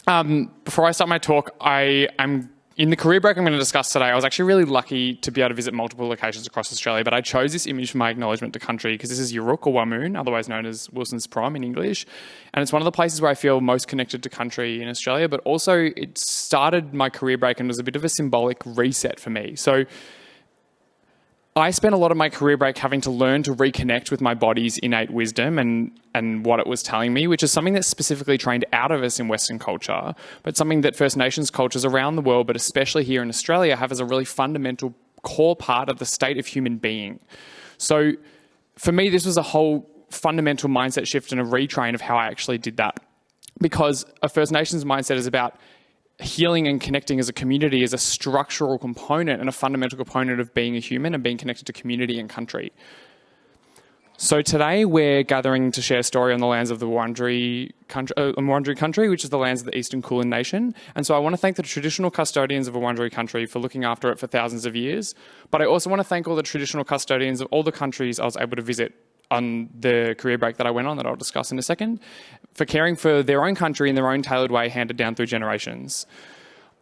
Before I start my talk, I'm in the career break I'm going to discuss today. I was actually really lucky to be able to visit multiple locations across Australia, but I chose this image for my acknowledgement to country because this is Yuruk or Wamoon, otherwise known as Wilson's Prom in English. And it's one of the places where I feel most connected to country in Australia, but also it started my career break and was a bit of a symbolic reset for me. So I spent a lot of my career break having to learn to reconnect with my body's innate wisdom and what it was telling me, which is something that's specifically trained out of us in Western culture, but something that First Nations cultures around the world, but especially here in Australia, have as a really fundamental core part of the state of human being. So for me, this was a whole fundamental mindset shift and a retrain of how I actually did that. Because a First Nations mindset is about healing and connecting as a community is a structural component and a fundamental component of being a human and being connected to community and country. So today we're gathering to share a story on the lands of the Wurundjeri country, which is the lands of the Eastern Kulin Nation. And so I want to thank the traditional custodians of Wurundjeri country for looking after it for thousands of years. But I also want to thank all the traditional custodians of all the countries I was able to visit on the career break that I went on, that I'll discuss in a second, for caring for their own country in their own tailored way, handed down through generations.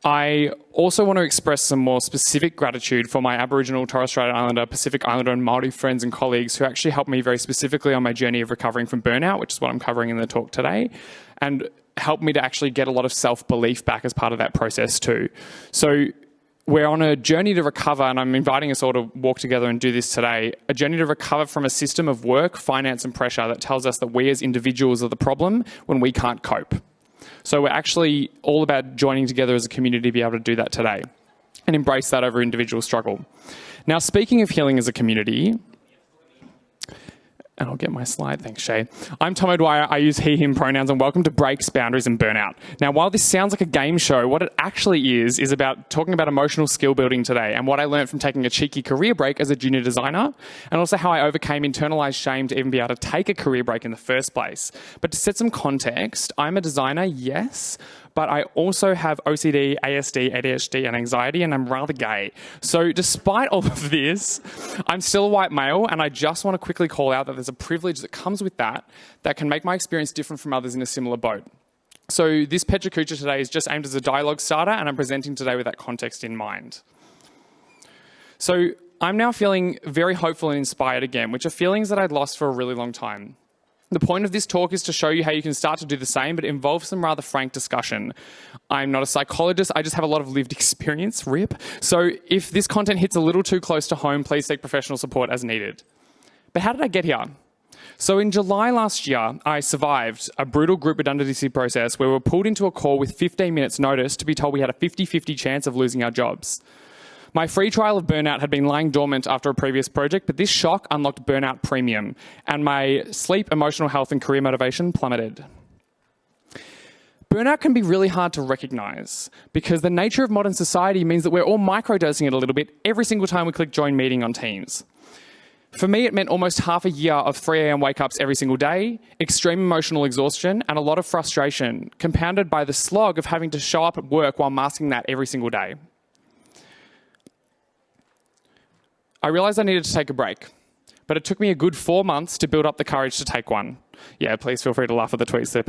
I also want to express some more specific gratitude for my Aboriginal, Torres Strait Islander, Pacific Islander and Māori friends and colleagues who actually helped me very specifically on my journey of recovering from burnout, which is what I'm covering in the talk today, and helped me to actually get a lot of self-belief back as part of that process too. So we're on a journey to recover, and I'm inviting us all to walk together and do this today, a journey to recover from a system of work, finance and pressure that tells us that we as individuals are the problem when we can't cope. So we're actually all about joining together as a community to be able to do that today and embrace that over individual struggle. Now, speaking of healing as a community, and I'll get my slide, thanks Shay. I'm Tom O'Dwyer, I use he, him pronouns, and welcome to Breaks, Boundaries and Burnout. Now, while this sounds like a game show, what it actually is about talking about emotional skill building today and what I learned from taking a cheeky career break as a junior designer, and also how I overcame internalized shame to even be able to take a career break in the first place. But to set some context, I'm a designer, yes, but I also have OCD, ASD, ADHD and anxiety, and I'm rather gay. So despite all of this, I'm still a white male, and I just want to quickly call out that there's a privilege that comes with that can make my experience different from others in a similar boat. So this Pecha Kucha today is just aimed as a dialogue starter, and I'm presenting today with that context in mind. So I'm now feeling very hopeful and inspired again, which are feelings that I'd lost for a really long time. The point of this talk is to show you how you can start to do the same, but it involves some rather frank discussion. I'm not a psychologist, I just have a lot of lived experience, RIP. So if this content hits a little too close to home, please seek professional support as needed. But how did I get here? So in July last year, I survived a brutal group redundancy process where we were pulled into a call with 15 minutes notice to be told we had a 50-50 chance of losing our jobs. My free trial of burnout had been lying dormant after a previous project, but this shock unlocked burnout premium, and my sleep, emotional health and career motivation plummeted. Burnout can be really hard to recognise because the nature of modern society means that we're all microdosing it a little bit every single time we click join meeting on Teams. For me, it meant almost half a year of 3 a.m. wake-ups every single day, extreme emotional exhaustion, and a lot of frustration, compounded by the slog of having to show up at work while masking that every single day. I realised I needed to take a break, but it took me a good 4 months to build up the courage to take one. Yeah, please feel free to laugh at the tweets, they're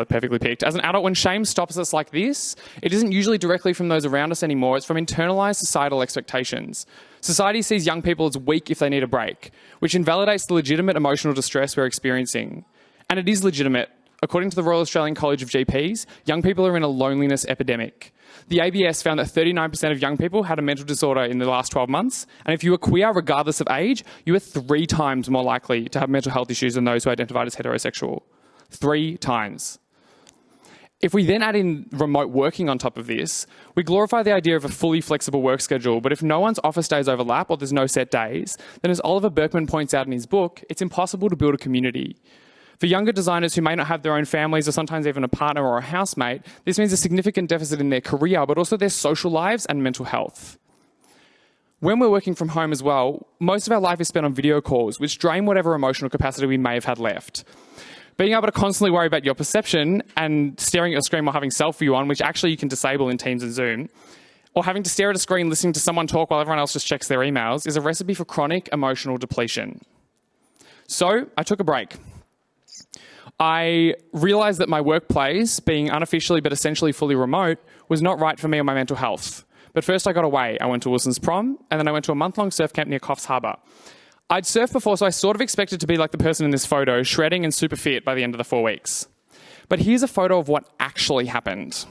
perfectly picked. As an adult, when shame stops us like this, it isn't usually directly from those around us anymore, it's from internalised societal expectations. Society sees young people as weak if they need a break, which invalidates the legitimate emotional distress we're experiencing. And it is legitimate. According to the Royal Australian College of GPs, young people are in a loneliness epidemic. The ABS found that 39% of young people had a mental disorder in the last 12 months, and if you are queer, regardless of age, you are 3 times more likely to have mental health issues than those who identified as heterosexual. 3 times. If we then add in remote working on top of this, we glorify the idea of a fully flexible work schedule, but if no one's office days overlap or there's no set days, then as Oliver Burkeman points out in his book, it's impossible to build a community. For younger designers who may not have their own families or sometimes even a partner or a housemate, this means a significant deficit in their career, but also their social lives and mental health. When we're working from home as well, most of our life is spent on video calls, which drain whatever emotional capacity we may have had left. Being able to constantly worry about your perception and staring at a screen while having self-view on, which actually you can disable in Teams and Zoom, or having to stare at a screen listening to someone talk while everyone else just checks their emails, is a recipe for chronic emotional depletion. So I took a break. I realized that my workplace, being unofficially but essentially fully remote, was not right for me or my mental health. But first I got away. I went to Wilson's prom, and then I went to a month-long surf camp near Coffs Harbour. I'd surfed before, so I sort of expected to be like the person in this photo, shredding and super fit by the end of the 4 weeks. But here's a photo of what actually happened.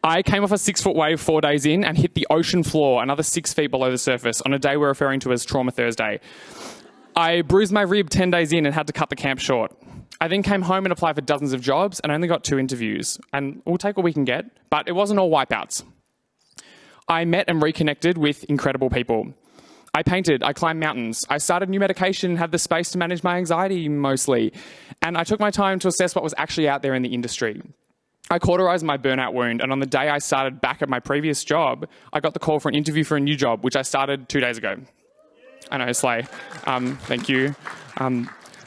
I came off a 6-foot wave 4 days in and hit the ocean floor, another 6 feet below the surface, on a day we're referring to as Trauma Thursday. I bruised my rib 10 days in and had to cut the camp short. I then came home and applied for dozens of jobs and only got 2 interviews. And we'll take what we can get, but it wasn't all wipeouts. I met and reconnected with incredible people. I painted, I climbed mountains, I started new medication and had the space to manage my anxiety mostly. And I took my time to assess what was actually out there in the industry. I cauterized my burnout wound, and on the day I started back at my previous job, I got the call for an interview for a new job, which I started 2 days ago. I know, slay. Thank you.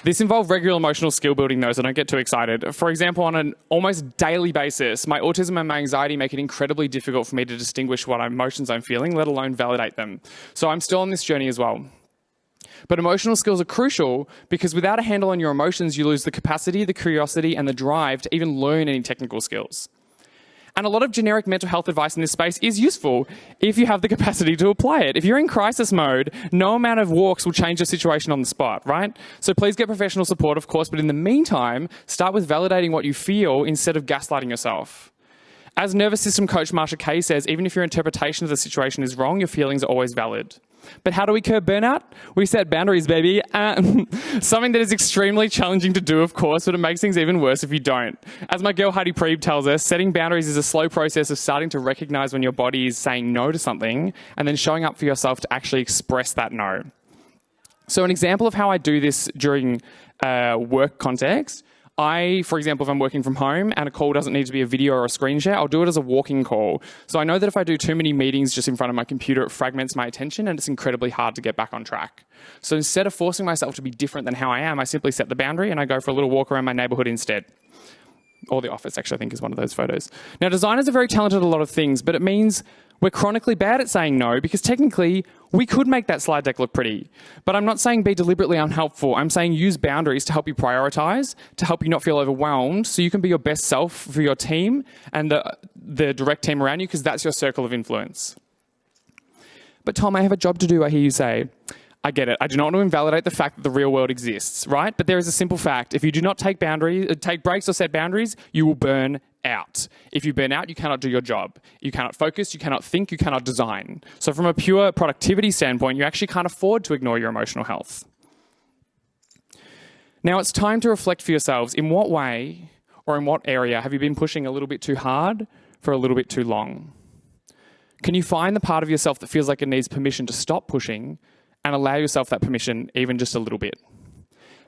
This involved regular emotional skill building though, so don't get too excited. For example, on an almost daily basis, my autism and my anxiety make it incredibly difficult for me to distinguish what emotions I'm feeling, let alone validate them. So I'm still on this journey as well. But emotional skills are crucial because without a handle on your emotions, you lose the capacity, the curiosity, and the drive to even learn any technical skills. And a lot of generic mental health advice in this space is useful if you have the capacity to apply it. If you're in crisis mode, no amount of walks will change the situation on the spot, right? So please get professional support, of course, but in the meantime, start with validating what you feel instead of gaslighting yourself. As nervous system coach Marsha Kay says, even if your interpretation of the situation is wrong, your feelings are always valid. But how do we curb burnout? We set boundaries, baby. Something that is extremely challenging to do, of course, but it makes things even worse if you don't. As my girl Heidi Preeb tells us, setting boundaries is a slow process of starting to recognize when your body is saying no to something and then showing up for yourself to actually express that no. So an example of how I do this during work context, for example, if I'm working from home and a call doesn't need to be a video or a screen share, I'll do it as a walking call. So I know that if I do too many meetings just in front of my computer, it fragments my attention and it's incredibly hard to get back on track. So instead of forcing myself to be different than how I am, I simply set the boundary and I go for a little walk around my neighborhood instead. Or the office, actually, I think is one of those photos. Now, designers are very talented at a lot of things, but it means we're chronically bad at saying no because technically we could make that slide deck look pretty. But I'm not saying be deliberately unhelpful. I'm saying use boundaries to help you prioritize, to help you not feel overwhelmed so you can be your best self for your team and the direct team around you because that's your circle of influence. But Tom, I have a job to do, I hear you say. I get it. I do not want to invalidate the fact that the real world exists, right? But there is a simple fact. If you do not take breaks or set boundaries, you will burn out. If you burn out, you cannot do your job. You cannot focus, you cannot think, you cannot design. So from a pure productivity standpoint, you actually can't afford to ignore your emotional health. Now it's time to reflect for yourselves. In what way or in what area have you been pushing a little bit too hard for a little bit too long? Can you find the part of yourself that feels like it needs permission to stop pushing and allow yourself that permission even just a little bit?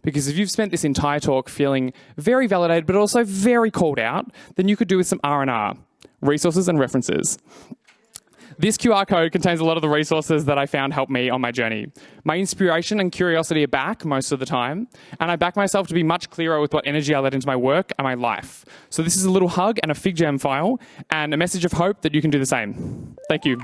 Because if you've spent this entire talk feeling very validated but also very called out, then you could do with some R&R, resources and references. This QR code contains a lot of the resources that I found helped me on my journey. My inspiration and curiosity are back most of the time, and I back myself to be much clearer with what energy I let into my work and my life. So this is a little hug and a FigJam file and a message of hope that you can do the same. Thank you.